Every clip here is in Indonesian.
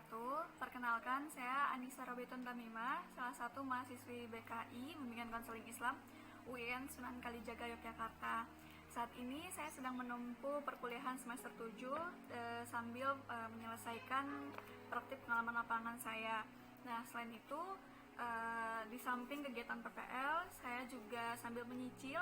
wabarakatuh. Perkenalkan, saya Anissa Robiton Tamimah, salah satu mahasiswi BKI Bimbingan Konseling Islam UIN Sunan Kalijaga Yogyakarta. Saat ini saya sedang menempuh perkuliahan semester 7 sambil menyelesaikan praktik pengalaman lapangan saya. Nah, selain itu di samping kegiatan PPL, saya juga sambil menyicil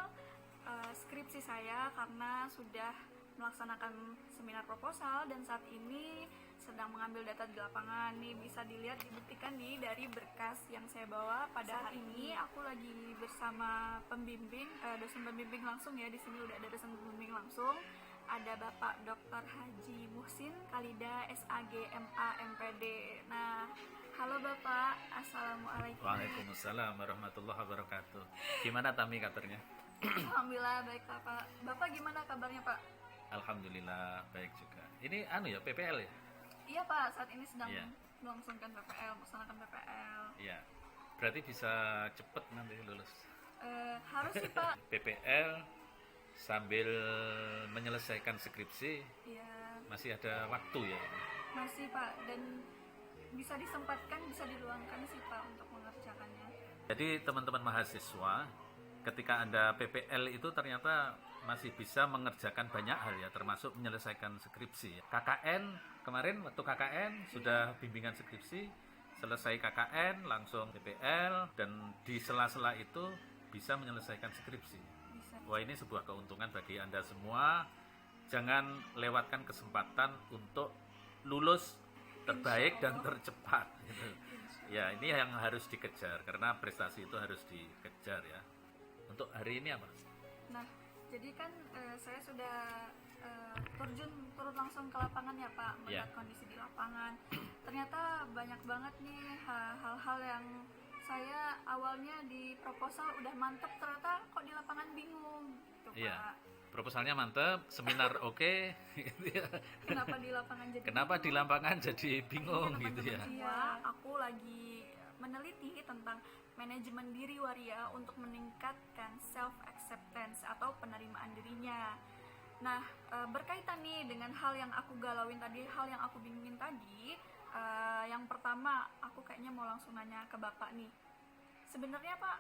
skripsi saya karena sudah melaksanakan seminar proposal dan saat ini sedang mengambil data di lapangan. Nih bisa dilihat, dibuktikan nih dari berkas yang saya bawa pada hari ini. Aku lagi bersama pembimbing, dosen pembimbing langsung ya. Di sini udah ada dosen pembimbing langsung. Ada Bapak Dr. Haji Muhsin Khalida SAG MA MPD. Nah, halo Bapak, Assalamualaikum. Waalaikumsalam warahmatullahi wabarakatuh. Gimana Tami kabarnya? Alhamdulillah baik Pak. Bapak gimana kabarnya Pak? Alhamdulillah baik juga. Ini ya PPL ya? Iya Pak, saat ini sedang Iya. melangsungkan PPL, melaksanakan PPL. Iya. Berarti bisa cepet nanti lulus. Harus sih Pak. PPL sambil menyelesaikan skripsi Iya, masih ada waktu ya. masih Pak, dan bisa disempatkan, bisa diluangkan sih Pak untuk mengerjakannya. Jadi teman-teman mahasiswa, ketika Anda PPL itu ternyata masih bisa mengerjakan banyak hal ya, termasuk menyelesaikan skripsi. KKN, kemarin waktu KKN sudah bimbingan skripsi, selesai KKN langsung PPL, dan di sela-sela itu bisa menyelesaikan skripsi. Bisa. Wah, ini sebuah keuntungan bagi Anda semua. Jangan lewatkan kesempatan untuk lulus terbaik dan tercepat. Gitu. Ya, ini yang harus dikejar, karena prestasi itu harus dikejar ya. Untuk hari ini apa? Nah, jadi kan saya sudah turun langsung ke lapangan ya Pak, melihat Iya. kondisi di lapangan. Ternyata banyak banget nih hal-hal yang saya awalnya di proposal udah mantep, ternyata kok di lapangan bingung gitu Pak. Iya. Proposalnya mantep, seminar oke, gitu ya. Kenapa di lapangan jadi Kenapa di bingung? lapangan jadi bingung Iya, gitu ya? teman-teman semua, aku lagi meneliti tentang manajemen diri waria untuk meningkatkan self acceptance atau penerimaan dirinya. Nah, berkaitan nih dengan hal yang aku galauin tadi, hal yang aku bingungin tadi, yang pertama aku kayaknya mau langsung nanya ke Bapak nih. Sebenarnya Pak,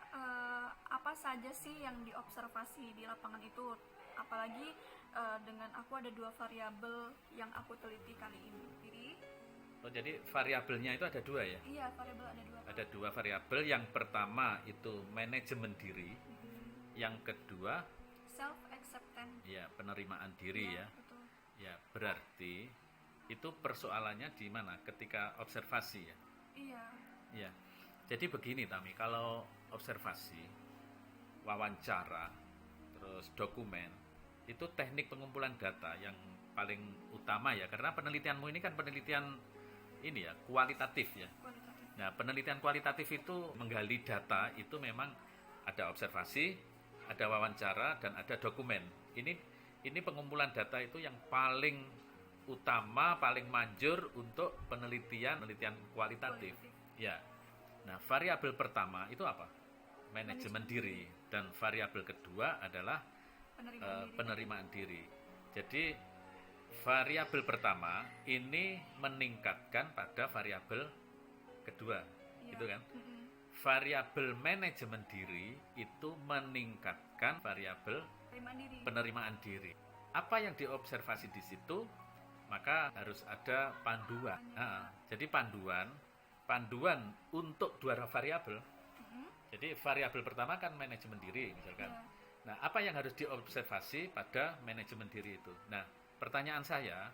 apa saja sih yang diobservasi di lapangan itu? Apalagi dengan aku ada 2 variabel yang aku teliti kali ini. Jadi variabelnya itu ada 2 ya? Iya, variabel ada 2. Ada 2 variabel. Yang pertama itu manajemen diri. Yang kedua, Self acceptance. ya penerimaan diri ya. Betul. Ya, berarti itu persoalannya di mana? Ketika observasi ya. Iya. Ya. Jadi begini Tami, kalau observasi, wawancara, terus dokumen, itu teknik pengumpulan data yang paling utama ya, karena penelitianmu ini kan penelitian ini ya, kualitatif ya. Kualitatif. Nah, penelitian kualitatif itu menggali data, itu memang ada observasi, ada wawancara, dan ada dokumen. Ini pengumpulan data itu yang paling utama, paling manjur untuk penelitian kualitatif. Ya. Nah, variabel pertama itu apa? Manajemen diri, dan variabel kedua adalah penerimaan diri. Jadi variabel pertama ini meningkatkan pada variabel kedua, Iya. gitu kan? Variabel manajemen diri itu meningkatkan variabel Penerimaan diri. penerimaan diri. Apa yang diobservasi di situ, maka harus ada panduan. Nah, jadi panduan untuk 2 variabel. Jadi variabel pertama kan manajemen diri misalkan. Iya. Nah, apa yang harus diobservasi pada manajemen diri itu? Nah, pertanyaan saya,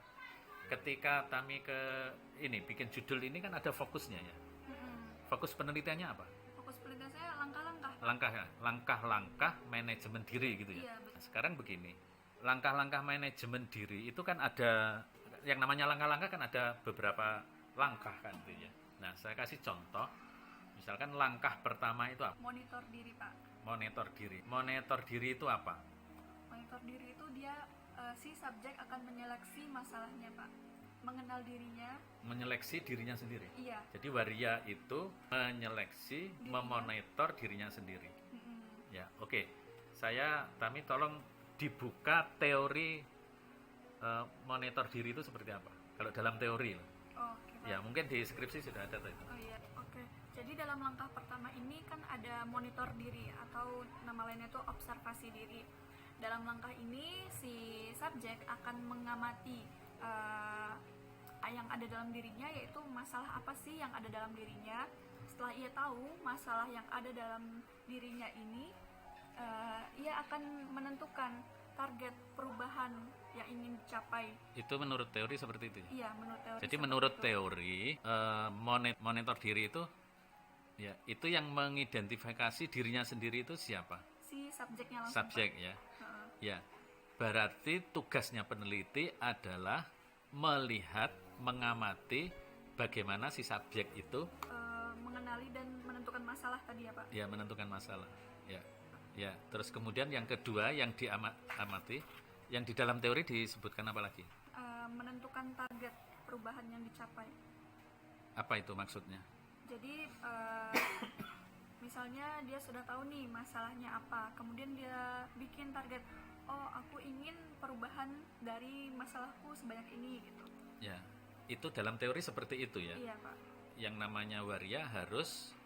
ketika Tami ini bikin judul ini kan ada fokusnya ya. Fokus penelitiannya apa? Fokus penelitian saya langkah-langkah. Langkah-langkah manajemen diri gitu ya. Iya, betul. Nah, sekarang begini, langkah-langkah manajemen diri itu kan ada, yang namanya langkah-langkah kan ada beberapa langkah kan gitu ya. Nah, saya kasih contoh, misalkan langkah pertama itu apa? Monitor diri Pak. Monitor diri. Monitor diri itu apa? Monitor diri itu dia si subjek akan menyeleksi masalahnya Pak, mengenal dirinya. Menyeleksi dirinya sendiri. Iya. Jadi waria itu menyeleksi, memonitor dirinya sendiri. Ya, oke. Tami tolong dibuka teori monitor diri itu seperti apa? Kalau dalam teori. Oke Pak. Ya, mungkin di skripsi sudah ada itu. Oh iya, oke. Jadi dalam langkah pertama ini kan ada monitor diri atau nama lainnya itu observasi diri. Dalam langkah ini si subjek akan mengamati yang ada dalam dirinya, yaitu masalah apa sih yang ada dalam dirinya. Setelah ia tahu masalah yang ada dalam dirinya ini, ia akan menentukan target perubahan yang ingin dicapai. Itu menurut teori seperti itu. Iya, menurut teori. Jadi seperti menurut itu. teori monitor diri itu ya itu yang mengidentifikasi dirinya sendiri itu siapa? Si subjeknya langsung. Subjek ya. Ya. Berarti tugasnya peneliti adalah melihat, mengamati bagaimana si subjek itu Mengenali dan menentukan masalah tadi ya Pak. ya menentukan masalah. Ya. Ya, terus kemudian yang kedua yang diamati, yang di dalam teori disebutkan apa lagi? Menentukan target perubahan yang dicapai. Apa itu maksudnya? Jadi misalnya dia sudah tahu nih masalahnya apa, kemudian dia bikin target, oh aku ingin perubahan dari masalahku sebanyak ini gitu. Ya, itu dalam teori seperti itu ya. Iya Pak. Yang namanya waria harus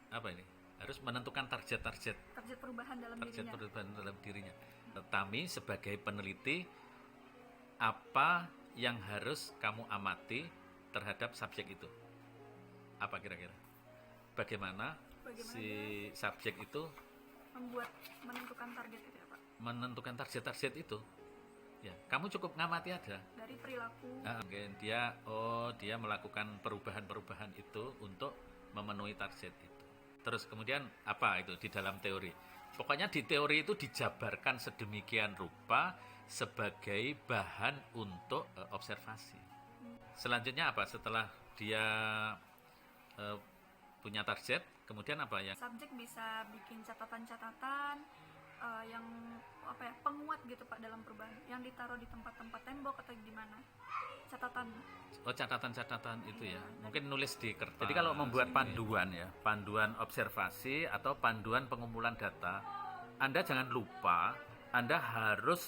apa ini? Harus menentukan target Perubahan dalam dirinya. perubahan dalam dirinya. Tetapi sebagai peneliti, apa yang harus kamu amati terhadap subjek itu? Apa kira-kira? Bagaimana si subjek itu menentukan target itu ya Pak. menentukan target itu? Ya, kamu cukup ngamati aja. Dari perilaku. Mungkin dia melakukan perubahan-perubahan itu untuk memenuhi target itu. Terus kemudian apa itu di dalam teori? Pokoknya di teori itu dijabarkan sedemikian rupa sebagai bahan untuk observasi. Selanjutnya apa? Setelah dia punya target, kemudian apa ya? Subjek bisa bikin catatan-catatan yang penguat gitu Pak dalam perubahan, yang ditaruh di tempat-tempat tembok atau di mana. Catatan. Oh, catatan-catatan itu ya. Mungkin nulis di kertas. Jadi kalau membuat panduan ya, panduan observasi atau panduan pengumpulan data, Anda jangan lupa Anda harus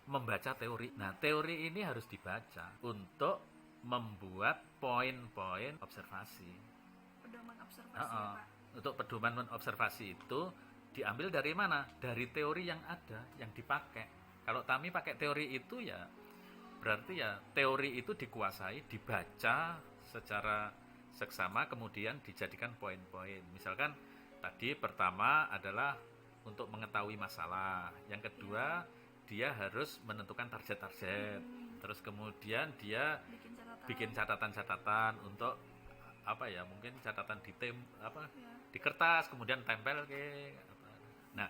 membaca teori. Nah, teori ini harus dibaca untuk membuat poin-poin observasi. Pedoman observasi ya Pak. Untuk pedoman observasi itu diambil dari mana? Dari teori yang ada, yang dipakai. Kalau Tami pakai teori itu ya berarti ya teori itu dikuasai, dibaca secara seksama, kemudian dijadikan poin-poin. Misalkan tadi pertama adalah untuk mengetahui masalah, yang kedua dia harus menentukan target-target, terus kemudian dia bikin catatan-catatan untuk apa ya, mungkin catatan di kertas, kemudian tempel ke. Nah,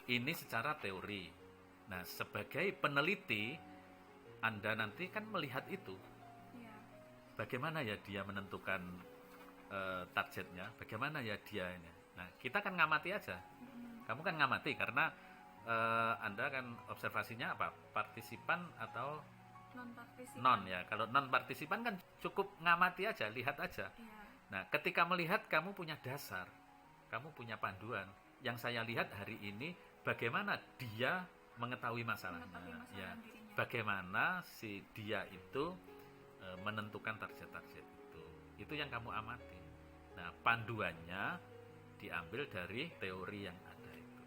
ini secara teori. Nah, sebagai peneliti Anda nanti kan melihat itu. Bagaimana ya dia menentukan targetnya, bagaimana ya dia ini. Nah, kita kan ngamati aja. Kamu kan ngamati karena Anda kan observasinya apa? Partisipan atau non ya. Kalau non partisipan kan cukup ngamati aja, lihat aja. Nah, ketika melihat kamu punya dasar, kamu punya panduan. Yang saya lihat hari ini bagaimana dia mengetahui masalahnya, ya. Bagaimana si dia itu menentukan target-target itu yang kamu amati. Nah, panduannya diambil dari teori yang ada itu.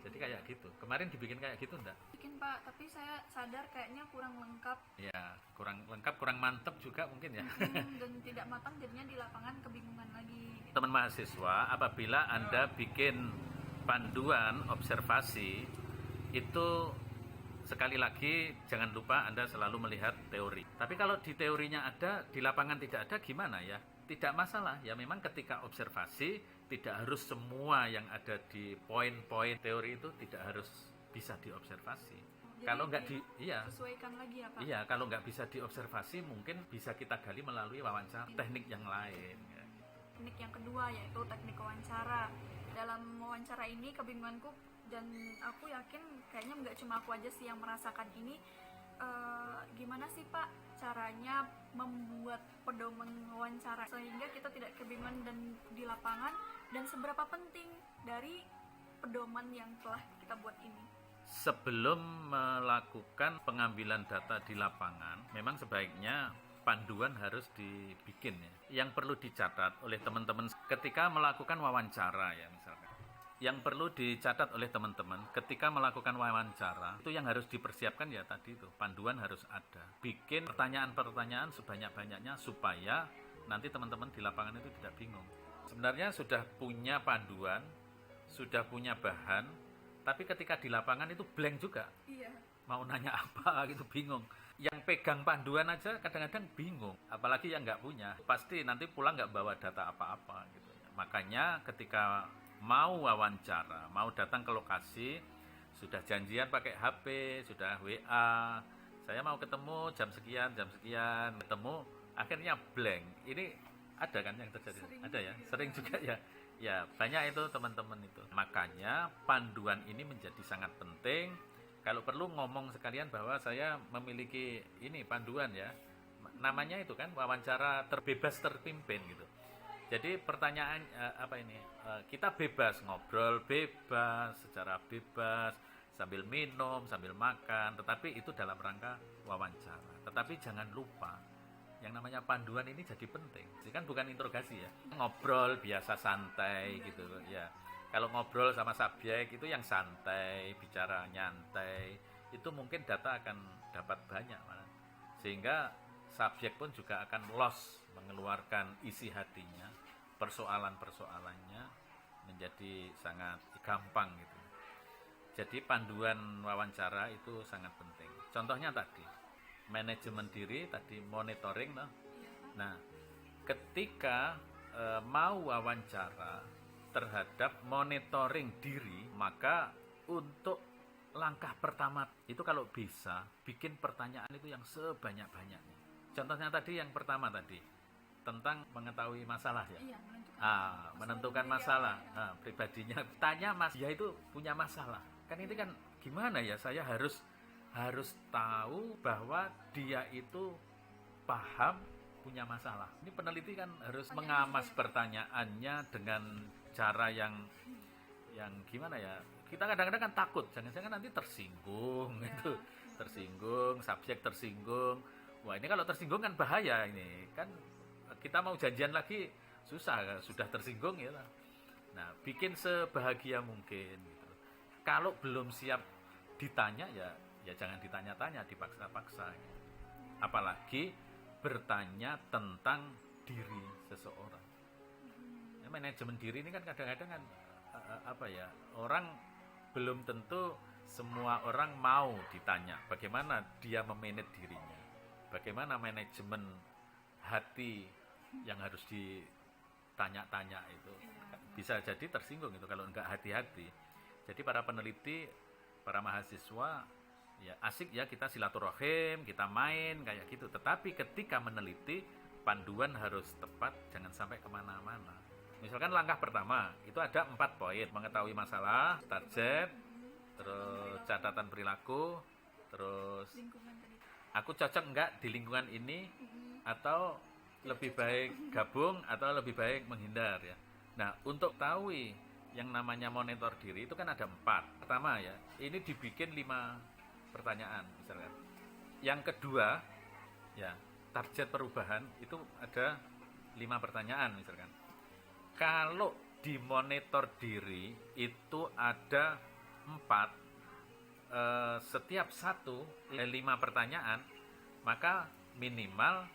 Jadi kayak gitu. Kemarin dibikin kayak gitu enggak? Bikin Pak, tapi saya sadar kayaknya kurang lengkap. Ya, kurang lengkap, kurang mantep juga mungkin ya. Dan tidak matang, jadinya di lapangan kebingungan lagi. Teman mahasiswa, apabila Anda bikin panduan observasi itu sekali lagi jangan lupa Anda selalu melihat teori. Tapi kalau di teorinya ada, di lapangan tidak ada, gimana ya? Tidak masalah. Ya memang ketika observasi tidak harus semua yang ada di poin-poin teori itu tidak harus bisa diobservasi. Jadi Kalau nggak sesuaikan lagi ya Pak. Iya, kalau nggak bisa diobservasi mungkin bisa kita gali melalui wawancara, teknik yang lain. Ya. Teknik yang kedua yaitu teknik wawancara. Dalam wawancara ini kebingunganku, dan aku yakin kayaknya nggak cuma aku aja sih yang merasakan ini, gimana sih Pak caranya membuat pedoman wawancara sehingga kita tidak kebingungan dan di lapangan, dan seberapa penting dari pedoman yang telah kita buat ini. Sebelum melakukan pengambilan data di lapangan, memang sebaiknya panduan harus dibikin ya. Yang perlu dicatat oleh teman-teman ketika melakukan wawancara ya misalkan. Yang perlu dicatat oleh teman-teman ketika melakukan wawancara, itu yang harus dipersiapkan ya tadi itu, panduan harus ada. Bikin pertanyaan-pertanyaan sebanyak-banyaknya supaya nanti teman-teman di lapangan itu tidak bingung. Sebenarnya sudah punya panduan, sudah punya bahan, tapi ketika di lapangan itu blank juga. Iya. Mau nanya apa gitu bingung. Yang pegang panduan aja kadang-kadang bingung, apalagi yang nggak punya. Pasti nanti pulang nggak bawa data apa-apa gitu. Makanya ketika mau wawancara, mau datang ke lokasi, sudah janjian pakai HP, sudah WA, saya mau ketemu jam sekian, ketemu, akhirnya blank. Ini ada kan yang terjadi? Sering Ada ya? juga. Sering juga ya? Ya, banyak itu teman-teman itu. Makanya panduan ini menjadi sangat penting. Kalau perlu ngomong sekalian bahwa saya memiliki ini panduan ya. Namanya itu kan wawancara terbebas terpimpin gitu. Jadi pertanyaan kita bebas ngobrol bebas, secara bebas, sambil minum, sambil makan, tetapi itu dalam rangka wawancara. Tetapi jangan lupa yang namanya panduan ini jadi penting. Jadi kan bukan interogasi ya. Ngobrol biasa santai gitu ya. Kalau ngobrol sama subjek itu yang santai, bicara nyantai, itu mungkin data akan dapat banyak malah. Sehingga subjek pun juga akan loss mengeluarkan isi hatinya, persoalan-persoalannya menjadi sangat gampang gitu. Jadi panduan wawancara itu sangat penting. Contohnya tadi, manajemen diri, tadi monitoring. Nah, ketika mau wawancara terhadap monitoring diri, maka untuk langkah pertama itu kalau bisa bikin pertanyaan itu yang sebanyak-banyaknya. Contohnya tadi yang pertama tadi tentang mengetahui masalah ya. Iya, Menentukan masalah. Pribadinya tanya Mas, dia itu punya masalah. Kan ini kan gimana ya, saya harus tahu bahwa dia itu paham punya masalah. Ini peneliti kan harus mengamas pertanyaannya dengan cara yang gimana ya. Kita kadang-kadang kan takut, jangan-jangan nanti tersinggung gitu. Tersinggung, subjek tersinggung. Wah, ini kalau tersinggung kan bahaya ini. Kan kita mau janjian lagi susah, sudah tersinggung ya. Nah, bikin sebahagia mungkin gitu. Kalau belum siap ditanya ya jangan ditanya-tanya, dipaksa-paksa gitu. Apalagi bertanya tentang diri seseorang. Ya, manajemen diri ini kan kadang-kadang kan orang belum tentu semua orang mau ditanya bagaimana dia memanage dirinya, bagaimana manajemen hati yang harus ditanya-tanya itu. Bisa jadi tersinggung itu kalau enggak hati-hati. Jadi para peneliti, para mahasiswa ya asik ya kita silaturahim, kita main kayak gitu. Tetapi ketika meneliti, panduan harus tepat, jangan sampai kemana-mana. Misalkan langkah pertama itu ada 4 poin: mengetahui masalah, target, terus catatan perilaku, terus lingkungan tadi. aku cocok enggak di lingkungan ini, atau lebih baik gabung atau lebih baik menghindar ya. Nah, untuk tahu yang namanya monitor diri itu kan ada 4. Pertama ya, ini dibikin 5 pertanyaan misalkan. Yang kedua ya, target perubahan itu ada 5 pertanyaan misalkan. Kalau di monitor diri itu ada 4, setiap 5 pertanyaan, maka minimal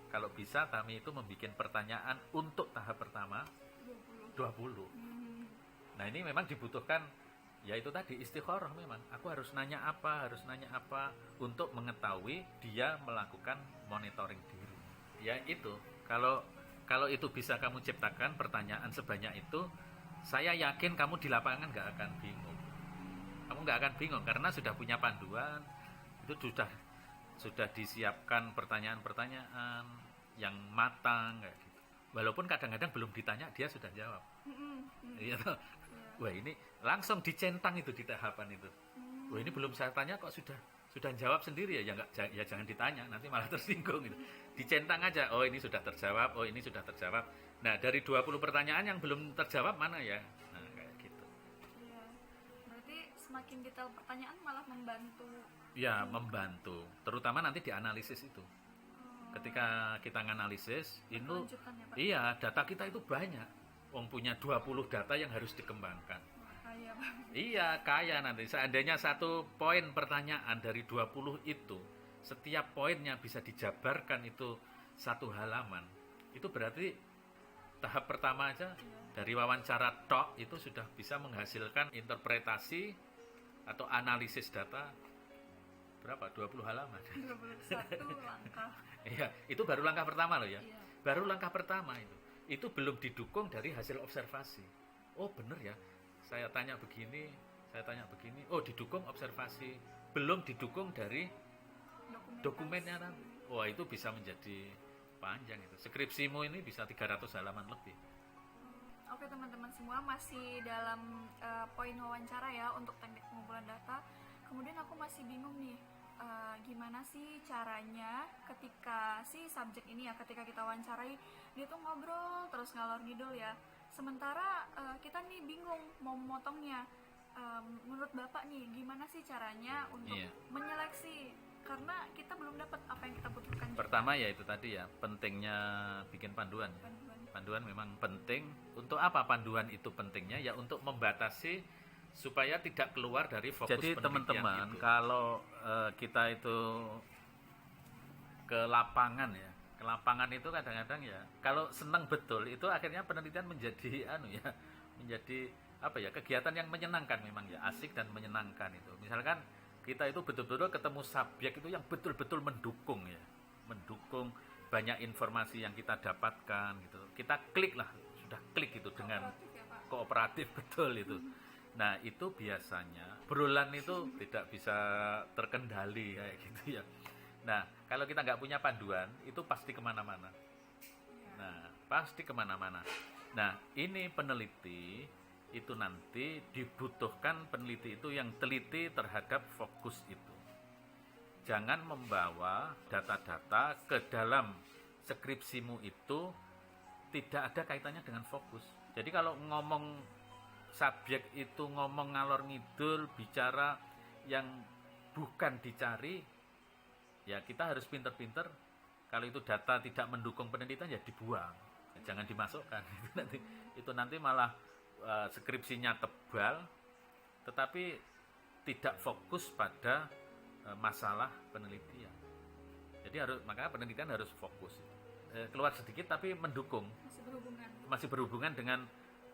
kalau bisa kami itu membuat pertanyaan untuk tahap pertama 20. Nah, ini memang dibutuhkan yaitu tadi istikharah memang. Aku harus nanya apa untuk mengetahui dia melakukan monitoring diri. Ya itu, kalau itu bisa kamu ciptakan pertanyaan sebanyak itu, saya yakin kamu di lapangan nggak akan bingung. Kamu nggak akan bingung karena sudah punya panduan, itu sudah disiapkan pertanyaan-pertanyaan yang matang kayak gitu. Walaupun kadang-kadang belum ditanya dia sudah jawab. Iya toh. Wah, ini langsung dicentang itu di tahapan itu. Wah, ini belum saya tanya kok sudah jawab sendiri ya. Ya jangan ditanya, nanti malah tersinggung gitu. Dicentang aja. Oh, ini sudah terjawab. Oh, ini sudah terjawab. Nah, dari 20 pertanyaan yang belum terjawab mana ya? Nah, kayak gitu. Iya. Berarti semakin detail pertanyaan malah membantu. Ya, membantu. Terutama nanti dianalisis itu. Ketika kita nganalisis, itu Lanjutan ya Pak. iya, data kita itu banyak. Wong punya 20 data yang harus dikembangkan. Wah, kaya Pak. Iya, kaya nanti. Seandainya satu poin pertanyaan dari 20 itu, setiap poinnya bisa dijabarkan itu satu halaman. Itu berarti tahap pertama aja dari wawancara tok itu sudah bisa menghasilkan interpretasi atau analisis data berapa? 20 halaman. 21 langkah. Iya, itu baru langkah pertama loh ya. Iya. Baru langkah pertama itu. Itu belum didukung dari hasil observasi. Oh bener ya, saya tanya begini, saya tanya begini. Oh didukung observasi, belum didukung dari dokumennya nanti. Wah itu bisa menjadi panjang itu. Skripsimu ini bisa 300 halaman lebih. Oke teman-teman semua, masih dalam poin wawancara ya untuk teknik pengumpulan data. Kemudian aku masih bingung nih, gimana sih caranya ketika si subjek ini ya, ketika kita wawancarai, dia tuh ngobrol terus ngalor ngidul ya. Sementara kita nih bingung mau memotongnya. Menurut Bapak nih, gimana sih caranya untuk Iya. menyeleksi? Karena kita belum dapat apa yang kita butuhkan. Pertama ya itu tadi ya, pentingnya bikin panduan. Panduan. Panduan memang penting. Untuk apa panduan itu pentingnya? Ya untuk membatasi supaya tidak keluar dari fokus Jadi penelitian teman-teman, itu. kalau kita itu ke lapangan ya, ke lapangan itu kadang-kadang ya, kalau senang betul itu akhirnya penelitian menjadi menjadi apa ya, kegiatan yang menyenangkan memang ya, asik dan menyenangkan itu. Misalkan kita itu betul-betul ketemu subjek itu yang betul-betul mendukung ya, mendukung banyak informasi yang kita dapatkan gitu. Kita klik lah, sudah klik itu dengan Kooperatif ya Pak. kooperatif betul itu. Nah itu biasanya obrolan itu tidak bisa terkendali kayak gitu ya. Nah kalau kita nggak punya panduan itu pasti kemana-mana. Nah pasti kemana-mana. Nah ini peneliti itu nanti dibutuhkan peneliti itu yang teliti terhadap fokus itu. Jangan membawa data-data ke dalam skripsimu itu tidak ada kaitannya dengan fokus. Jadi kalau ngomong subjek itu ngomong ngalor ngidul, bicara yang bukan dicari, ya kita harus pinter-pinter. Kalau itu data tidak mendukung penelitian ya dibuang, jangan dimasukkan. Itu nanti malah skripsinya tebal, tetapi tidak fokus pada masalah penelitian. Jadi makanya penelitian harus fokus. Keluar sedikit tapi mendukung, masih berhubungan dengan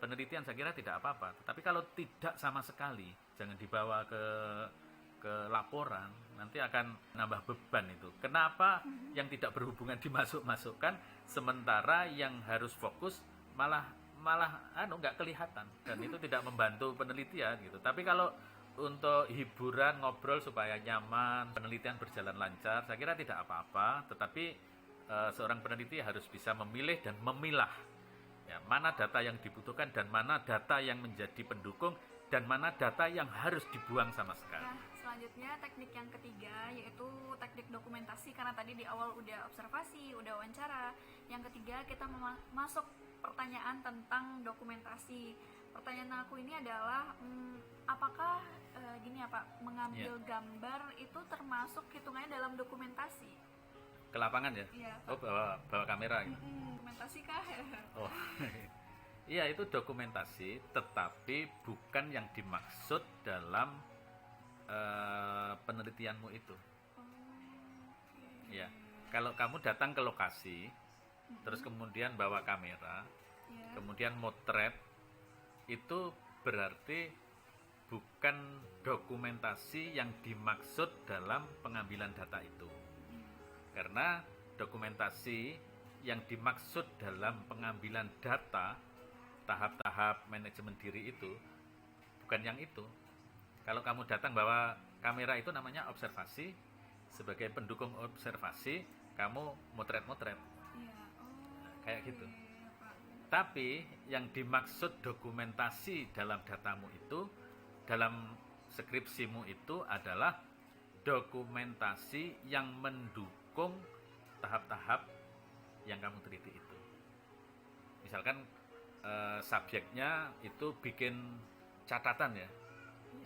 penelitian, saya kira tidak apa-apa. Tapi kalau tidak sama sekali, jangan dibawa ke laporan, nanti akan nambah beban itu. Kenapa yang tidak berhubungan dimasukkan, sementara yang harus fokus malah nggak kelihatan, dan itu tidak membantu penelitian gitu. Tapi kalau untuk hiburan, ngobrol supaya nyaman, penelitian berjalan lancar, saya kira tidak apa-apa. Tetapi seorang peneliti harus bisa memilih dan memilah ya, mana data yang dibutuhkan dan mana data yang menjadi pendukung dan mana data yang harus dibuang sama sekali. Nah, selanjutnya teknik yang ketiga yaitu teknik dokumentasi, karena tadi di awal udah observasi, udah wawancara. Yang ketiga kita masuk pertanyaan tentang dokumentasi. Pertanyaan aku ini adalah apakah gini ya Pak, mengambil gambar itu termasuk hitungannya dalam dokumentasi? Ke lapangan ya? Iya, Oh, bawa kamera gitu. Dokumentasi kah? Oh. Iya, itu dokumentasi, tetapi bukan yang dimaksud dalam penelitianmu itu. Ya, kalau kamu datang ke lokasi, terus kemudian bawa kamera, kemudian motret, itu berarti bukan dokumentasi yang dimaksud dalam pengambilan data itu. Karena dokumentasi yang dimaksud dalam pengambilan data, tahap-tahap manajemen diri itu, bukan yang itu. Kalau kamu datang bawa kamera itu namanya observasi, sebagai pendukung observasi, kamu motret-motret. Kayak gitu. Tapi yang dimaksud dokumentasi dalam datamu itu, dalam skripsimu itu adalah dokumentasi yang mendukung tahap-tahap yang kamu teliti itu. Misalkan subjeknya itu bikin catatan ya,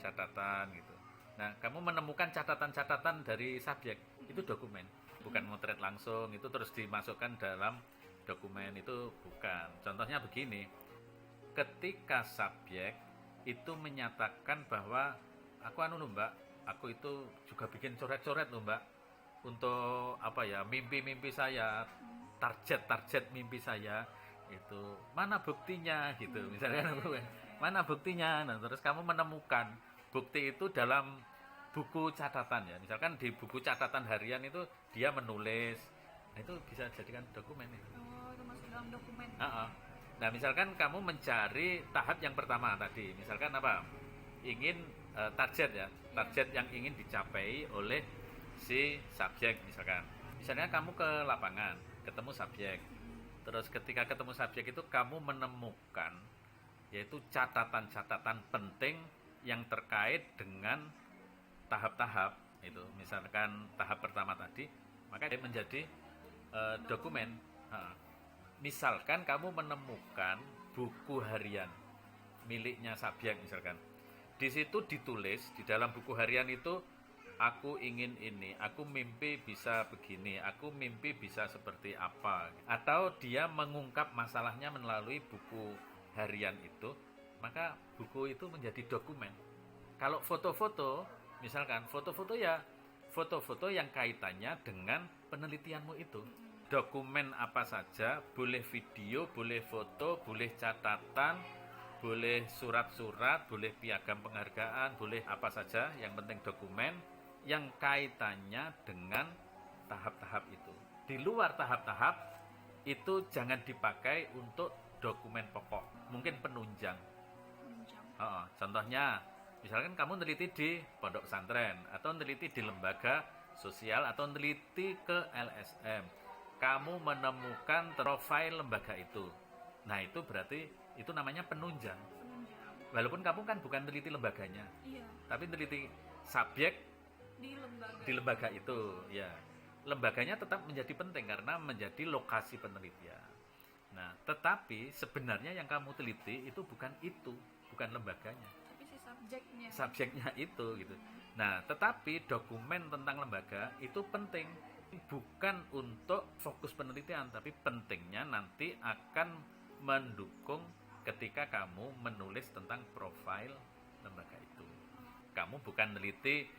catatan gitu. Nah, kamu menemukan catatan-catatan dari subjek, itu dokumen. bukan motret langsung itu terus dimasukkan dalam dokumen, itu bukan. Contohnya begini, ketika subjek itu menyatakan bahwa aku lho mbak, aku itu juga bikin coret-coret loh mbak, untuk apa ya, mimpi-mimpi saya, target-target mimpi saya itu, mana buktinya gitu misalnya, mana buktinya. Nah terus kamu menemukan bukti itu dalam buku catatan ya, misalkan di buku catatan harian itu dia menulis, nah itu bisa jadikan dokumen itu. Oh, itu masuk dalam dokumen. Nah misalkan kamu mencari tahap yang pertama tadi, misalkan apa, ingin target ya, target yang ingin dicapai oleh si subjek. Misalnya kamu ke lapangan ketemu subjek, terus ketika ketemu subjek itu kamu menemukan yaitu catatan-catatan penting yang terkait dengan tahap-tahap itu. Misalkan tahap pertama tadi, maka dia menjadi dokumen. Misalkan kamu menemukan buku harian miliknya subjek misalkan, di situ ditulis di dalam buku harian itu, aku ingin ini, aku mimpi bisa begini, aku mimpi bisa seperti apa. Atau dia mengungkap masalahnya melalui buku harian itu, maka buku itu menjadi dokumen. Kalau foto-foto, misalkan foto-foto ya foto-foto yang kaitannya dengan penelitianmu itu. Dokumen apa saja, boleh video, boleh foto, boleh catatan, boleh surat-surat, boleh piagam penghargaan, boleh apa saja, yang penting dokumen yang kaitannya dengan tahap-tahap itu. Di luar tahap-tahap itu jangan dipakai untuk dokumen pokok, mungkin penunjang. Contohnya, misalkan kamu neliti di pondok pesantren, atau neliti di lembaga sosial, atau neliti ke LSM, kamu menemukan profil lembaga itu. Nah itu berarti itu namanya penunjang. Walaupun kamu kan bukan teliti lembaganya, iya, tapi teliti subjek di lembaga itu, ya. Lembaganya tetap menjadi penting karena menjadi lokasi penelitian. Nah, tetapi sebenarnya yang kamu teliti itu bukan itu, bukan lembaganya, tapi si subjeknya. Subjeknya itu gitu. Nah, tetapi dokumen tentang lembaga itu penting, bukan untuk fokus penelitian, tapi pentingnya nanti akan mendukung ketika kamu menulis tentang profil lembaga itu. Kamu bukan meneliti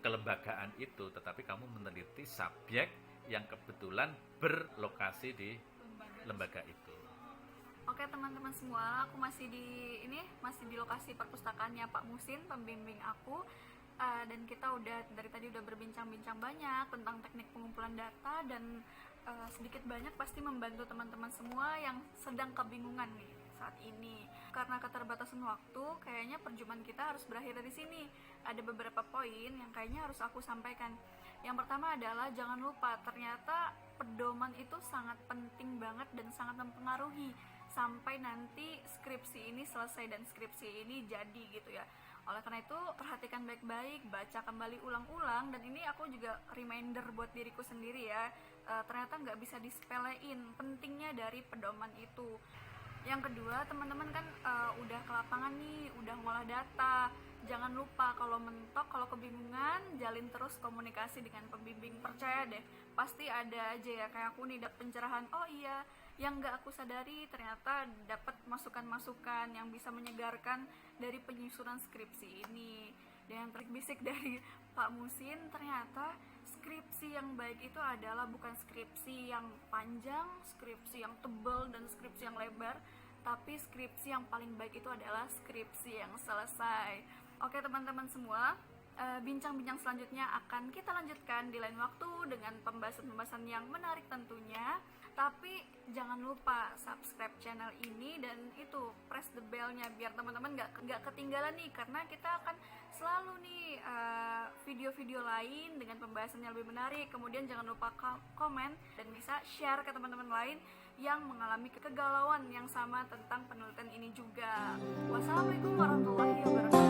kelembagaan itu, tetapi kamu meneliti subjek yang kebetulan berlokasi di lembaga itu. Oke teman-teman semua, aku masih di lokasi perpustakaannya Pak Musin, pembimbing aku. Dan kita dari tadi udah berbincang-bincang banyak tentang teknik pengumpulan data, dan sedikit banyak pasti membantu teman-teman semua yang sedang kebingungan nih saat ini. Karena keterbatasan waktu, kayaknya perjumpaan kita harus berakhir dari sini. Ada beberapa poin yang kayaknya harus aku sampaikan. Yang pertama adalah jangan lupa, ternyata pedoman itu sangat penting banget dan sangat mempengaruhi sampai nanti skripsi ini selesai dan skripsi ini jadi gitu ya. Oleh karena itu, perhatikan baik-baik, baca kembali ulang-ulang, dan ini aku juga reminder buat diriku sendiri ya. Ternyata nggak bisa disepelein pentingnya dari pedoman itu. Yang kedua, teman-teman kan udah ke lapangan nih, udah ngolah data. Jangan lupa kalau mentok, kalau kebingungan, jalin terus komunikasi dengan pembimbing. Percaya deh, pasti ada aja ya kayak aku nih, dapat pencerahan. Oh iya, yang nggak aku sadari ternyata dapat masukan-masukan yang bisa menyegarkan dari penyusunan skripsi ini. Dan yang terbisik dari Pak Musin, ternyata skripsi yang baik itu adalah bukan skripsi yang panjang, skripsi yang tebal, dan skripsi yang lebar, tapi skripsi yang paling baik itu adalah skripsi yang selesai. Oke teman-teman semua, bincang-bincang selanjutnya akan kita lanjutkan di lain waktu dengan pembahasan-pembahasan yang menarik tentunya. Tapi jangan lupa subscribe channel ini dan itu press the bell-nya biar teman-teman nggak ketinggalan nih, karena kita akan selalu nih video-video lain dengan pembahasan yang lebih menarik. Kemudian jangan lupa komen dan bisa share ke teman-teman lain yang mengalami kegalauan yang sama tentang penelitian ini juga. Wassalamualaikum warahmatullahi wabarakatuh.